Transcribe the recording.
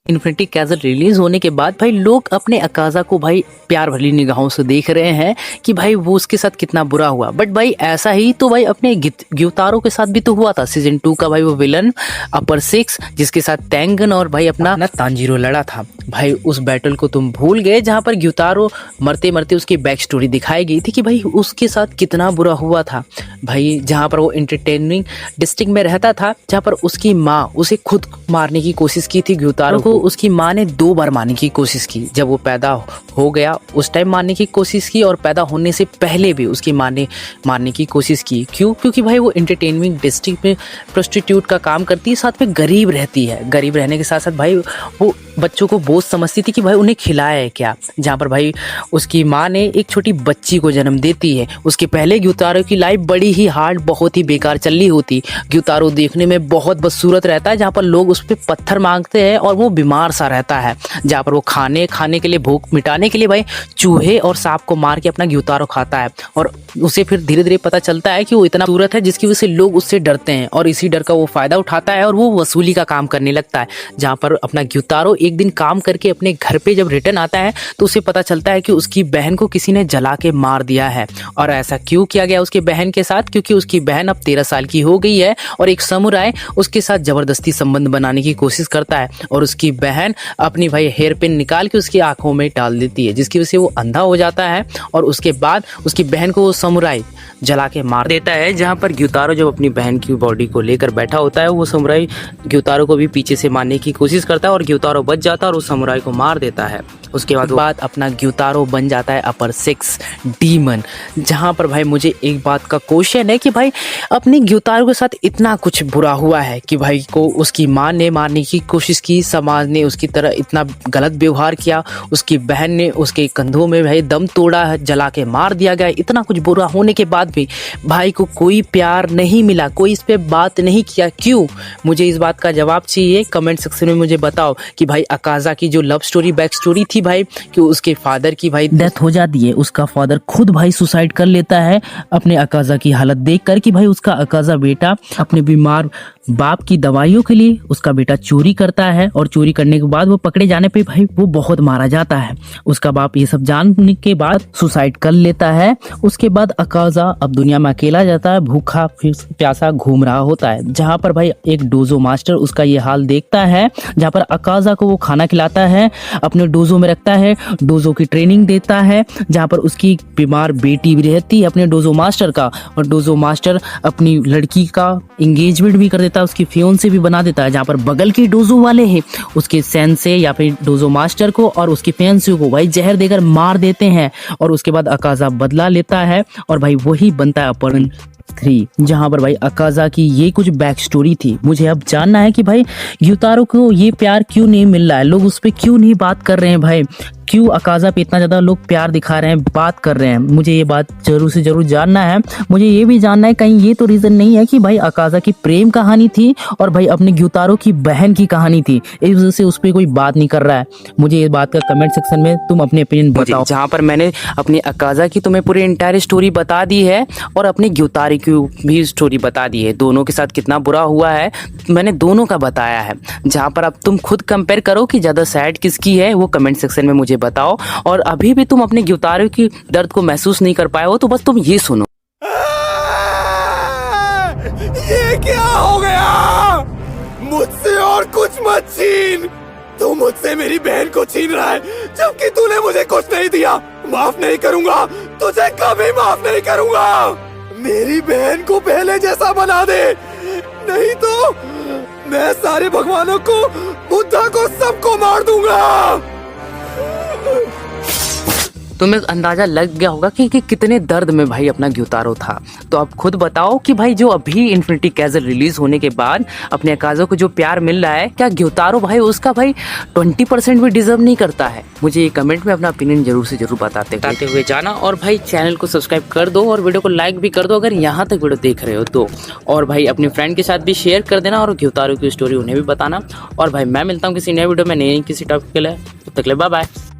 Infinity castle release होने के बाद भाई लोग अपने अकाज़ा को भाई प्यार भरी निगाहों से देख रहे हैं कि भाई वो उसके साथ कितना बुरा हुआ। बट भाई ऐसा ही तो भाई अपने ग्युतारो के साथ भी तो हुआ था। सीजन 2 का भाई वो विलन अपर 6 जिसके साथ टैंगन और भाई अपना तांजीरो लड़ा था। भाई उस बैटल को तुम भूल गए जहाँ पर ग्युतारो मरते मरते उसकी बैक स्टोरी दिखाई गई थी कि भाई उसके साथ कितना बुरा हुआ था। भाई जहाँ पर वो एंटरटेनिंग डिस्ट्रिक्ट में रहता था, जहाँ पर उसकी माँ उसे खुद मारने की कोशिश की थी। ग्युतारो को उसकी माँ ने 2 बार मारने की कोशिश की। जब वो पैदा हो गया उस टाइम मारने की कोशिश की और पैदा होने से पहले भी उसकी माँ ने मारने की कोशिश की। क्यों? क्योंकि भाई वो एंटरटेनमेंट डिस्ट्रिक्ट में प्रोस्टिट्यूट का काम करती है, साथ में गरीब रहती है। गरीब रहने के साथ साथ भाई वो बच्चों को बोझ समझती थी कि भाई उन्हें खिलाया है क्या। जहाँ पर भाई उसकी माँ ने एक छोटी बच्ची को जन्म देती है। उसके पहले ग्युतारो की लाइफ बड़ी ही हार्ड, बहुत ही बेकार चल रही होती। ग्युतारो देखने में बहुत बदसूरत रहता है, जहाँ पर लोग उस पर पत्थर मांगते हैं और वो बीमार सा रहता है। जहाँ पर वो खाने के लिए, भूख मिटाने के लिए भाई चूहे और सांप को मार के अपना ग्युतारो खाता है। और उसे फिर धीरे धीरे पता चलता है कि वो इतना खूबसूरत है जिसकी वजह से लोग उससे डरते हैं और इसी डर का वो फायदा उठाता है और वो वसूली का काम करने लगता है। जहाँ पर अपना ग्युतारो एक दिन काम करके अपने घर पे जब रिटर्न आता है तो उसे पता चलता है कि उसकी बहन को किसी ने जला के मार दिया है। और ऐसा क्यों किया गया उसकी बहन के साथ? क्योंकि उसकी बहन अब 13 साल की हो गई है और एक समुराई उसके साथ जबरदस्ती संबंध बनाने की कोशिश करता है और उसकी बहन अपनी भाई हेयर पिन निकाल के उसकी आंखों में डाल देती है, जिसकी वजह से वो अंधा हो जाता है। और उसके बाद उसकी बहन को वो समुराई जला के मार देता है। जहाँ पर ग्युतारो जब अपनी बहन की बॉडी को लेकर बैठा होता है, वो समुराई ग्युतारो को भी पीछे से मारने की कोशिश करता है और ग्युतारो बच जाता है और उस समुराई को मार देता है। उसके बाद अपना ग्युतारो बन जाता है अपर 6 डीमन। जहाँ पर भाई मुझे एक बात का क्वेश्चन है कि भाई अपने ग्युतारो के साथ इतना कुछ बुरा हुआ है कि भाई को उसकी माँ ने मारने की कोशिश की, समाज ने उसकी तरह इतना गलत व्यवहार किया, उसकी बहन ने उसके कंधों में भाई दम तोड़ा, जला के मार दिया गया। इतना कुछ बुरा होने के बाद भी भाई को कोई प्यार नहीं मिला, कोई इस पे बात नहीं किया। क्यों? मुझे इस बात का जवाब चाहिए। कमेंट सेक्शन में मुझे बताओ कि भाई अकाज़ा की जो लव स्टोरी बैक स्टोरी थी भाई कि उसके फादर की भाई डेथ हो जाती है, उसका फादर खुद भाई सुसाइड कर लेता है अपने अकाज़ा की हालत देखकर कि भाई उसका अकाज़ा बेटा अपने बीमार बाप की दवाइयों के लिए उसका बेटा चोरी करता है और चोरी करने के बाद वो पकड़े जाने पे भाई वो बहुत मारा जाता है। उसका बाप ये सब जानने के बाद सुसाइड कर लेता है। उसके बाद अकाज़ा अब दुनिया में अकेला जाता है, भूखा प्यासा घूम रहा होता है। जहाँ पर भाई एक डोजो मास्टर उसका ये हाल देखता है, जहाँ पर अकाज़ा को वो खाना खिलाता है, अपने डोजो में रखता है, डोजो की ट्रेनिंग देता है। जहाँ पर उसकी बीमार बेटी भी रहती है अपने डोजो मास्टर का, और डोजो मास्टर अपनी लड़की का एंगेजमेंट भी कर देता है, उसकी फियोंसे भी बना देता है। जहाँ पर बगल के डोजो वाले हैं उसके सेंसे या फिर डोजो मास्टर को और उसकी फियोंसे को भाई जहर देकर मार देते हैं। और उसके बाद अकाज़ा बदला लेता है और भाई वही बनता है अपर 3, जहाँ पर भाई अकाज़ा की ये कुछ बैक स्टोरी थी। मुझे अब जानना है कि भाई ग्युतारो को ये प्यार क्यों नहीं मिल रहा है, लोग उस पर क्यों नहीं बात कर रहे हैं भाई, क्यों अकाज़ा पे इतना ज़्यादा लोग प्यार दिखा रहे हैं, बात कर रहे हैं। मुझे ये बात जरूर से जरूर जानना है। मुझे ये भी जानना है कहीं ये तो रीज़न नहीं है कि भाई अकाज़ा की प्रेम कहानी थी और भाई अपने ग्युतारो की बहन की कहानी थी, इस वजह से उस पर कोई बात नहीं कर रहा है। मुझे ये बात का कमेंट सेक्शन में तुम अपने ओपिनियन बताओ। जहाँ पर मैंने अपनी अकाज़ा की तुम्हें पूरी एंटायर स्टोरी बता दी है और अपने ग्युतारो की भी स्टोरी बता दी है, दोनों के साथ कितना बुरा हुआ है मैंने दोनों का बताया है। जहाँ पर अब तुम खुद कंपेयर करो कि ज़्यादा सैड किसकी है, वो कमेंट सेक्शन में मुझे बताओ। और अभी भी तुम अपने ग्युतारो की दर्द को महसूस नहीं कर पाए हो तो बस तुम ये सुनो। ये क्या हो गया? मुझसे और कुछ मत छीन। तू मुझसे मेरी बहन को छीन रहा है जबकि तूने मुझे कुछ नहीं दिया। माफ नहीं करूंगा, तुझे कभी माफ नहीं करूंगा। मेरी बहन को पहले जैसा बना दे, नहीं तो मैं सारे भगवानों को, बुद्धा को, सबको मार दूंगा। तुम्हें अंदाजा लग गया होगा कि कितने दर्द में भाई अपना ग्युतारो था। तो अब खुद बताओ कि भाई जो अभी इन्फिनिटी कैसल रिलीज होने के बाद अपने अकाज़ा को जो प्यार मिल रहा है, क्या ग्युतारो भाई उसका भाई 20% भी डिजर्व नहीं करता है? मुझे ये कमेंट में अपना ओपिनियन जरूर से जरूर बताते हुए जाना। और भाई चैनल को सब्सक्राइब कर दो और वीडियो को लाइक भी कर दो अगर यहाँ तक वीडियो देख रहे हो तो। और भाई अपने फ्रेंड के साथ भी शेयर कर देना और ग्युतारो की स्टोरी उन्हें भी बताना। और भाई मैं मिलता हूँ किसी नए वीडियो में नए किसी टॉपिक के लिए। तब तक ले बाय बाय।